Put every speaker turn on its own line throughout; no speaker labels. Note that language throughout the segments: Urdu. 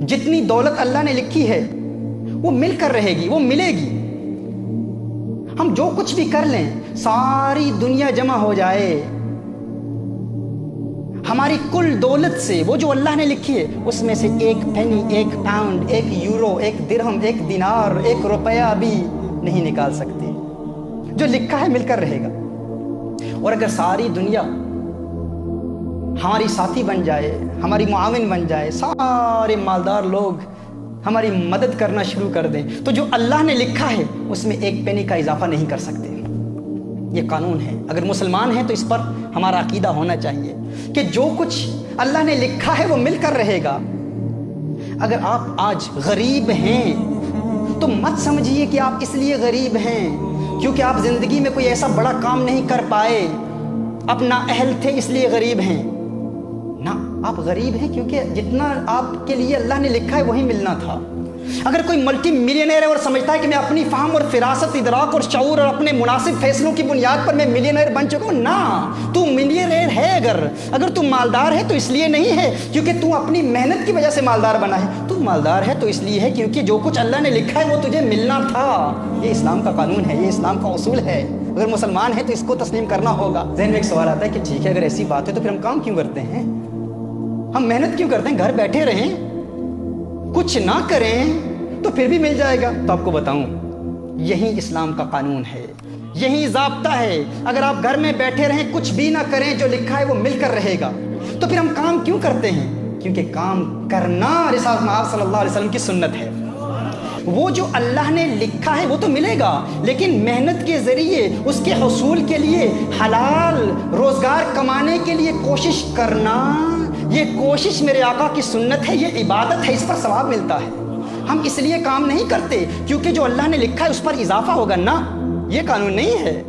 جتنی دولت اللہ نے لکھی ہے وہ مل کر رہے گی، وہ ملے گی۔ ہم جو کچھ بھی کر لیں، ساری دنیا جمع ہو جائے، ہماری کل دولت سے وہ جو اللہ نے لکھی ہے اس میں سے ایک پینی، ایک پاؤنڈ، ایک یورو، ایک درہم، ایک دینار، ایک روپیہ بھی نہیں نکال سکتے۔ جو لکھا ہے مل کر رہے گا۔ اور اگر ساری دنیا ہماری ساتھی بن جائے، ہماری معاون بن جائے، سارے مالدار لوگ ہماری مدد کرنا شروع کر دیں، تو جو اللہ نے لکھا ہے اس میں ایک پینی کا اضافہ نہیں کر سکتے۔ یہ قانون ہے۔ اگر مسلمان ہیں تو اس پر ہمارا عقیدہ ہونا چاہیے کہ جو کچھ اللہ نے لکھا ہے وہ مل کر رہے گا۔ اگر آپ آج غریب ہیں تو مت سمجھیے کہ آپ اس لیے غریب ہیں کیونکہ آپ زندگی میں کوئی ایسا بڑا کام نہیں کر پائے، آپ نااہل تھے اس لیے غریب ہیں۔ نہ، آپ غریب ہیں کیونکہ جتنا آپ کے لیے اللہ نے لکھا ہے وہی ملنا تھا۔ اگر کوئی ملٹی ملینئر ہے اور سمجھتا ہے کہ میں اپنی فہم اور فراست، ادراک اور شعور اور اپنے مناسب فیصلوں کی بنیاد پر میں ملینئر بن چکا ہوں، نہ، تو ملینئر ہے۔ اگر تو مالدار ہے تو اس لیے نہیں ہے کیونکہ تو اپنی محنت کی وجہ سے مالدار بنا ہے، تو مالدار ہے تو اس لیے ہے کیونکہ جو کچھ اللہ نے لکھا ہے وہ تجھے ملنا تھا۔ یہ اسلام کا قانون ہے، یہ اسلام کا اصول ہے۔ اگر مسلمان ہے تو اس کو تسلیم کرنا ہوگا۔ ذہن میں ایک سوال آتا ہے کہ ٹھیک ہے، اگر ایسی بات ہے تو پھر ہم کام کیوں کرتے ہیں؟ ہم محنت کیوں کرتے ہیں؟ گھر بیٹھے رہیں، کچھ نہ کریں تو پھر بھی مل جائے گا۔ تو آپ کو بتاؤں، یہی اسلام کا قانون ہے، یہی ضابطہ ہے۔ اگر آپ گھر میں بیٹھے رہیں، کچھ بھی نہ کریں، جو لکھا ہے وہ مل کر رہے گا۔ تو پھر ہم کام کیوں کرتے ہیں؟ کیونکہ کام کرنا رسالت مآب صلی اللہ علیہ وسلم کی سنت ہے۔ وہ جو اللہ نے لکھا ہے وہ تو ملے گا، لیکن محنت کے ذریعے اس کے حصول کے لیے حلال روزگار کمانے کے لیے کوشش کرنا، یہ کوشش میرے آقا کی سنت ہے، یہ عبادت ہے، اس پر ثواب ملتا ہے۔ ہم اس لیے کام نہیں کرتے کیونکہ جو اللہ نے لکھا ہے اس پر اضافہ ہوگا، نہ، یہ قانون نہیں ہے۔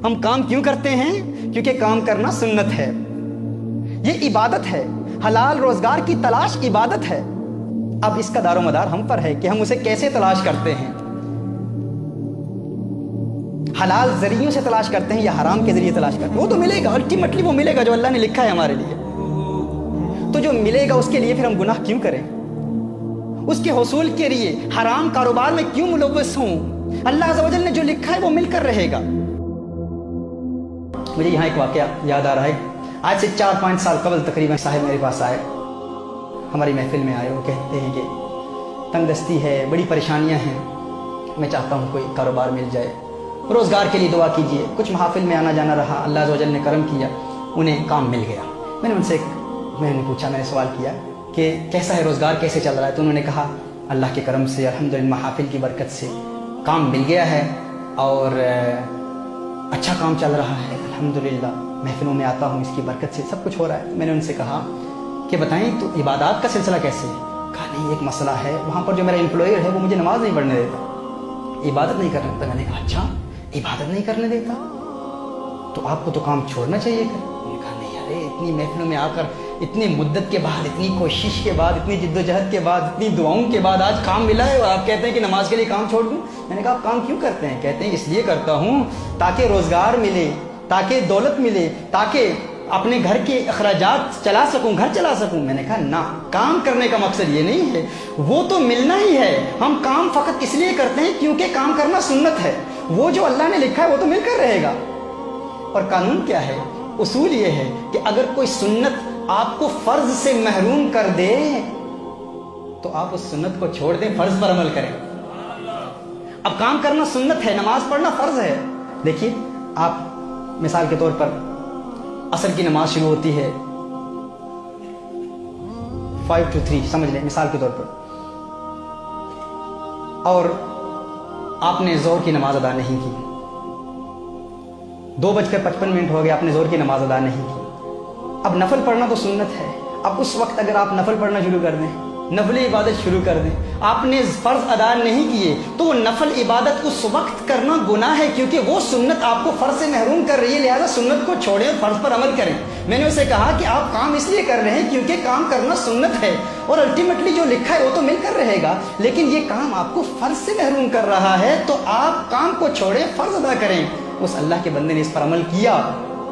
ہم کام کیوں کرتے ہیں؟ کیونکہ کام کرنا سنت ہے، یہ عبادت ہے۔ حلال روزگار کی تلاش عبادت ہے۔ اب اس کا دار و مدار ہم پر ہے کہ ہم اسے کیسے تلاش کرتے ہیں۔ حلال ذریعوں سے تلاش کرتے ہیں یا حرام کے ذریعے تلاش کرتے ہیں؟ وہ تو ملے گا، الٹیمیٹلی وہ ملے گا جو اللہ نے لکھا ہے ہمارے لیے۔ تو جو ملے گا اس کے لیے پھر ہم گناہ کیوں کریں؟ اس کے حصول کے لیے حرام کاروبار میں کیوں ملوث ہوں؟ اللہ عز و جل نے جو لکھا ہے وہ مل کر رہے گا۔ مجھے یہاں ایک واقعہ یاد آ رہا ہے۔ آج سے 4-5 سال قبل تقریباً صاحب میرے پاس آئے، ہماری محفل میں آئے۔ وہ کہتے ہیں کہ تنگ دستی ہے، بڑی پریشانیاں ہیں، میں چاہتا ہوں کوئی کاروبار مل جائے، روزگار کے لیے دعا کیجیے۔ کچھ محافل میں آنا جانا رہا، اللہ عز و جل نے کرم کیا، انہیں کام مل گیا۔ میں نے ان سے پوچھا، میں نے سوال کیا کہ کیسا ہے روزگار، کیسے چل رہا ہے؟ تو انہوں نے کہا اللہ کے کرم سے الحمدللہ محافل کی برکت سے کام مل گیا ہے اور اچھا کام چل رہا ہے الحمدللہ، محفلوں میں آتا ہوں، اس کی برکت سے سب کچھ ہو رہا ہے۔ میں نے ان سے کہا کہ بتائیں تو عبادات کا سلسلہ کیسے ہے؟ کہا نہیں، ایک مسئلہ ہے، وہاں پر جو میرا امپلائر ہے وہ مجھے نماز نہیں پڑھنے دیتا، عبادت نہیں کرنے دیتا۔ میں نے کہا اچھا، عبادت نہیں کرنے دیتا تو آپ کو تو کام چھوڑنا چاہیے۔ انہوں نے کہا نہیں، ارے اتنی محفلوں میں آ کر، اتنی مدت کے بعد، اتنی کوشش کے بعد، اتنی جد و جہد کے بعد، اتنی دعاؤں کے بعد آج کام ملا ہے اور آپ کہتے ہیں کہ نماز کے لیے کام چھوڑ دوں؟ میں نے کہا آپ کام کیوں کرتے ہیں؟ کہتے ہیں اس لیے کرتا ہوں تاکہ روزگار ملے، تاکہ دولت ملے، تاکہ اپنے گھر کے اخراجات چلا سکوں، گھر چلا سکوں۔ میں نے کہا نہ، کام کرنے کا مقصد یہ نہیں ہے، وہ تو ملنا ہی ہے۔ ہم کام فقط اس لیے کرتے ہیں کیونکہ کام کرنا سنت ہے، وہ جو اللہ نے لکھا ہے وہ تو مل کر رہے گا۔ اور قانون کیا ہے؟ اصول یہ ہے کہ اگر کوئی سنت آپ کو فرض سے محروم کر دے تو آپ اس سنت کو چھوڑ دیں، فرض پر عمل کریں۔ اب کام کرنا سنت ہے، نماز پڑھنا فرض ہے۔ دیکھیے، آپ مثال کے طور پر عصر کی نماز شروع ہوتی ہے 5 to 3 سمجھ لیں مثال کے طور پر، اور آپ نے ظہر کی نماز ادا نہیں کی، 2:55 ہو گیا، آپ نے ظہر کی نماز ادا نہیں کی۔ اب نفل پڑھنا تو سنت ہے، اب اس وقت اگر آپ نفل پڑھنا شروع کر دیں، نفل عبادت شروع کر دیں، آپ نے فرض ادا نہیں کیے تو وہ نفل عبادت اس وقت کرنا گناہ ہے، کیونکہ وہ سنت آپ کو فرض سے محروم کر رہی ہے، لہذا سنت کو چھوڑیں اور فرض پر عمل کریں۔ میں نے اسے کہا کہ آپ کام اس لیے کر رہے ہیں کیونکہ کام کرنا سنت ہے اور الٹیمیٹلی جو لکھا ہے وہ تو مل کر رہے گا، لیکن یہ کام آپ کو فرض سے محروم کر رہا ہے تو آپ کام کو چھوڑیں، فرض ادا کریں۔ اس اللہ کے بندے نے اس پر عمل کیا